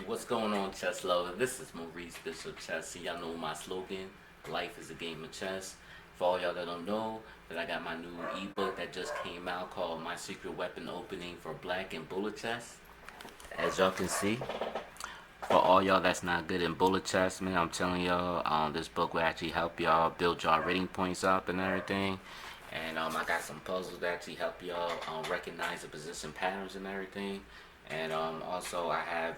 What's going on, chess lover? This is Maurice Bishop Chess, and y'all know my slogan: "Life is a game of chess." For all y'all that don't know, that I got my new ebook that just came out called "My Secret Weapon Opening for Black and Bullet Chess." As y'all can see, for all y'all that's not good in bullet chess, man, I'm telling y'all, this book will actually help y'all build y'all rating points up and everything. And I got some puzzles that actually help y'all recognize the position patterns and everything. And also, I have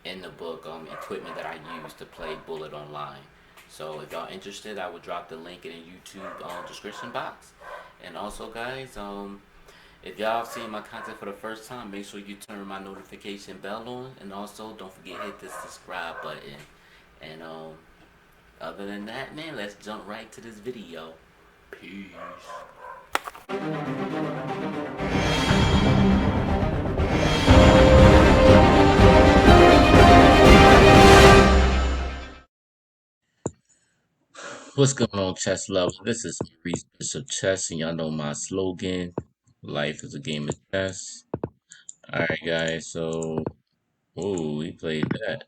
in the book equipment that I use to play Bullet online. So if y'all interested, I will drop the link in the YouTube description box. And also, guys, if y'all seen my content for the first time, make sure you turn my notification bell on, and also don't forget hit the subscribe button. And other than that, man, let's jump right to this video. Peace. What's going on, chess lovers? This is Maurice Bishop Chess, and y'all know my slogan: "Life is a game of chess." All right, guys. So, oh, we played that.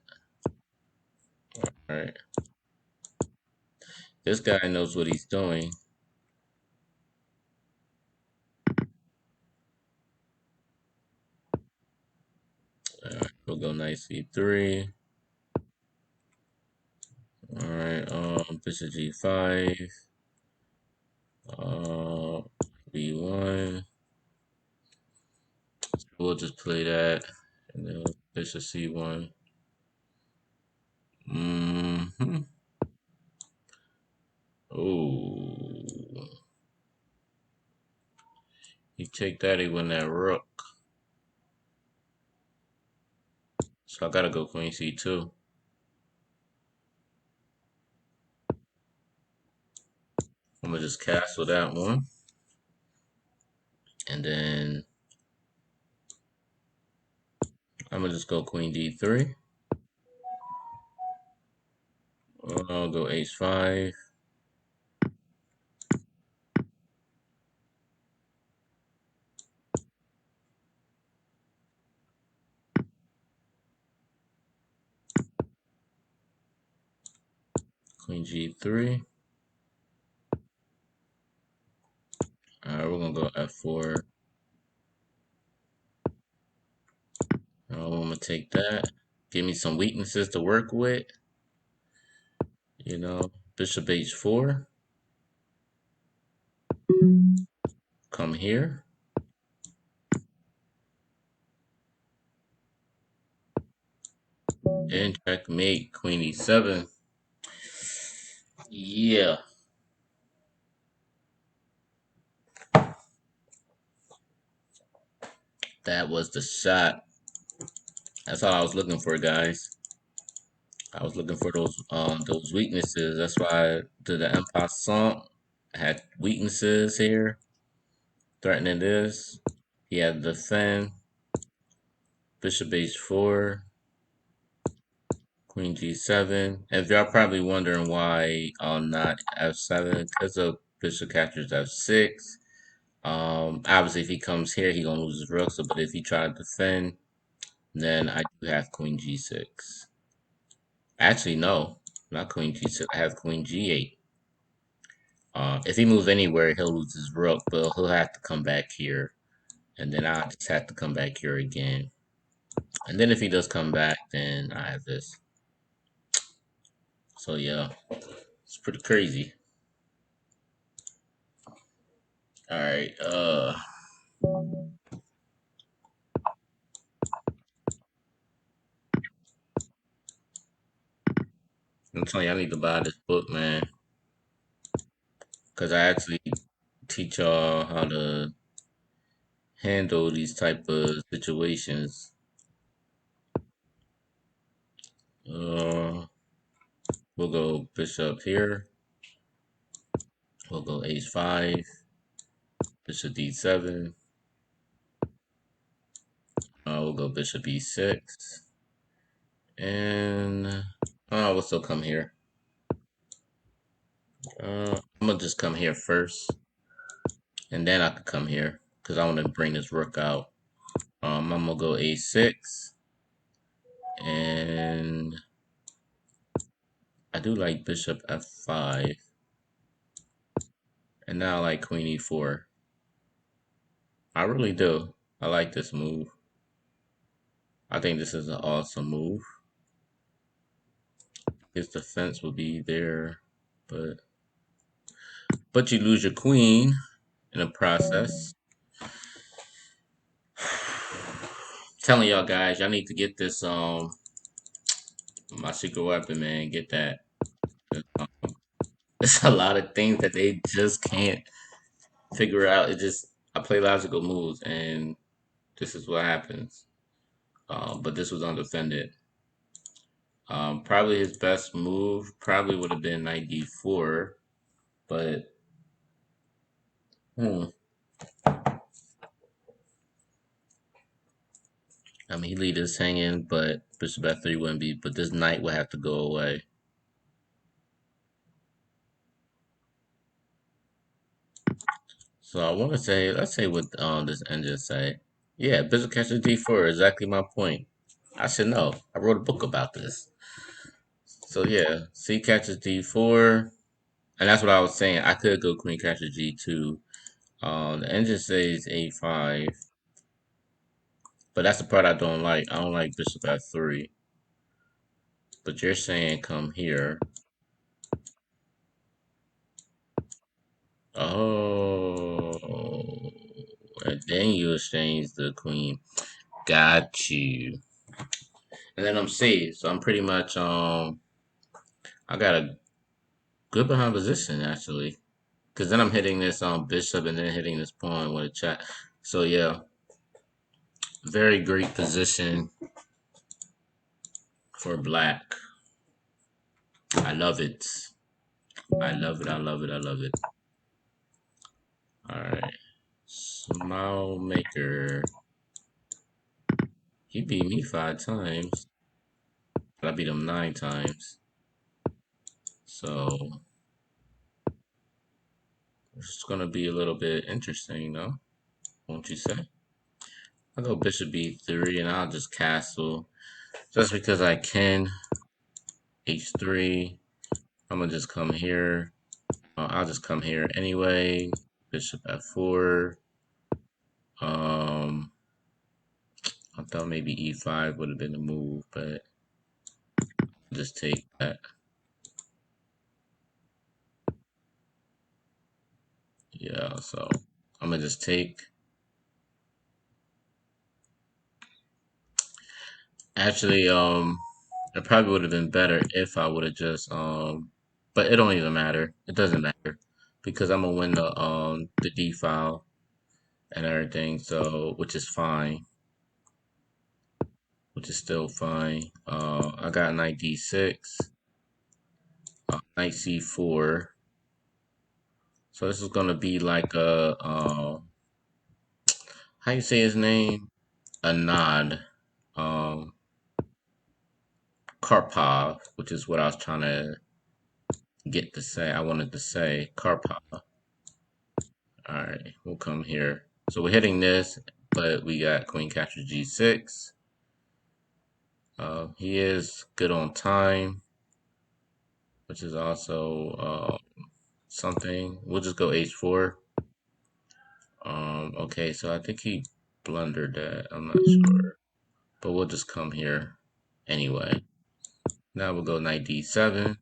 All right, this guy knows what he's doing. All right, we'll go knight c3. All right, bishop g5. Uh, b1. We'll just play that, and then bishop c1. Mm-hmm. Oh, he take that. He win that rook. So I gotta go queen c2. I'm gonna just castle that one, and then I'm gonna just go queen d3. I'll go h5. Queen g3. All right, we're gonna go f4. I'm gonna take that. Give me some weaknesses to work with. You know, bishop h4. Come here. And checkmate, queen e7. Yeah, that was the shot. That's all I was looking for, guys. I was looking for those weaknesses. That's why I did the en passant. Had weaknesses here, threatening this. He had defend. Bishop h4. Queen g7. If y'all probably wondering why not f7, because of bishop captures f6. Obviously, if he comes here, he gonna lose his rook. So, but if he try to defend, then I do have queen g6. Actually, no, not queen g6. I have queen g8. If he moves anywhere, he'll lose his rook, but he'll have to come back here, and then I'll just have to come back here again. And then if he does come back, then I have this. So yeah, it's pretty crazy. All right. I'm telling you, I need to buy this book, man, because I actually teach y'all how to handle these type of situations. Uh, we'll go bishop here. We'll go h5, bishop d7. We'll go bishop e6, and we'll still come here. I'm gonna just come here first, and then I could come here because I want to bring this rook out. I'm gonna go a6, I do like bishop f5, and now I like queen e4. I really do. I like this move. I think this is an awesome move. His defense will be there, but you lose your queen in the process. Telling y'all guys, y'all need to get this my secret weapon, man. Get that. There's a lot of things that they just can't figure out. It just I play logical moves, and this is what happens. But this was undefended. Probably his best move probably would have been knight d4, but hmm. I mean, he lead is hanging, but bishop f3 wouldn't be. But this knight would have to go away. So I want to say, let's say what this engine say. Yeah, bishop catches d4, exactly my point. I should know. I wrote a book about this. So yeah, c catches d4, and that's what I was saying. I could go queen catches g2. The engine says a5, but that's the part I don't like. I don't like bishop f3. But you're saying come here. Oh, and then you exchange the queen. Got you. And then I'm safe. So I'm pretty much I got a good behind position actually. Cause then I'm hitting this bishop and then hitting this pawn with a check. So yeah, very great position for black. I love it. I love it. I love it. I love it. Alright. Smile maker. He beat me 5 times. But I beat him 9 times. So it's gonna be a little bit interesting, though. Won't you say? I'll go bishop b3 and I'll just castle. Just because I can. h3. I'm gonna just come here. I'll just come here anyway. Bishop f4. I thought maybe e5 would have been the move, but I'll just take that. Yeah, so I'm gonna just take. Actually, it probably would have been better if I would have just but it don't even matter. It doesn't matter because I'm gonna win the D file and everything, so which is fine, which is still fine. I got knight D6, knight C4. So this is gonna be like a how you say his name? A nod. Um, Karpov, which is what I was trying to get to say. I wanted to say Karpov. All right, we'll come here. So we're hitting this, but we got queen captures g6. He is good on time, which is also something. We'll just go h4. Okay, so I think he blundered that. I'm not sure, but we'll just come here anyway. Now we'll go knight d7.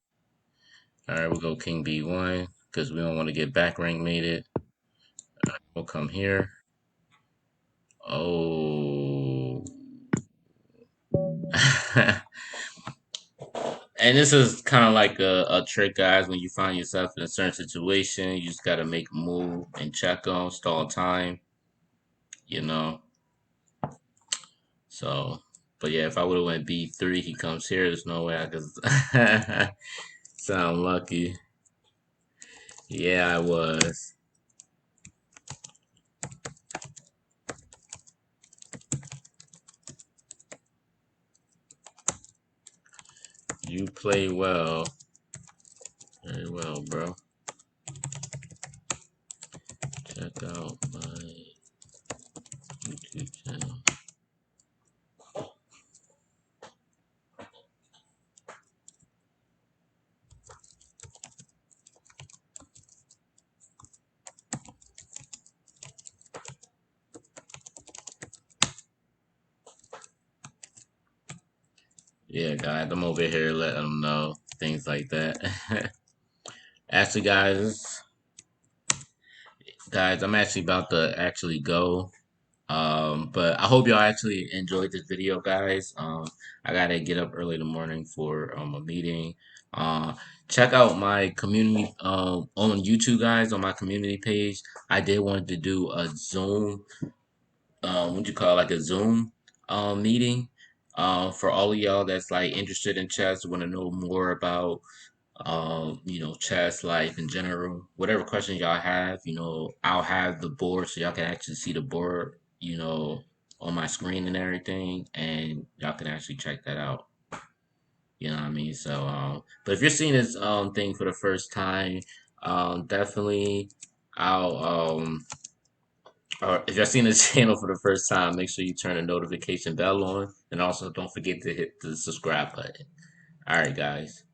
All right, we'll go king b1 because we don't want to get back rank mated. We'll come here. Oh. And this is kind of like a trick, guys. When you find yourself in a certain situation, you just got to make a move and check on, stall time, you know. So, but yeah, if I would have went B3, he comes here. There's no way I could sound lucky. Yeah, I was. You play well. Very well, bro. Check out my YouTube channel. Yeah, guys, I'm over here letting them know things like that. Actually, guys, I'm actually about to actually go. But I hope y'all actually enjoyed this video, guys. I gotta get up early in the morning for a meeting. Uh, check out my community on YouTube, guys, on my community page. I did want to do a Zoom, what you call it, like a Zoom meeting. For all of y'all that's like interested in chess, want to know more about chess life in general, whatever questions y'all have, I'll have the board so y'all can actually see the board, on my screen and everything, and y'all can actually check that out. You know what I mean? So, but if you're seeing this thing for the first time, definitely, I'll or if you're seeing this channel for the first time, make sure you turn the notification bell on, and also don't forget to hit the subscribe button. All right, guys.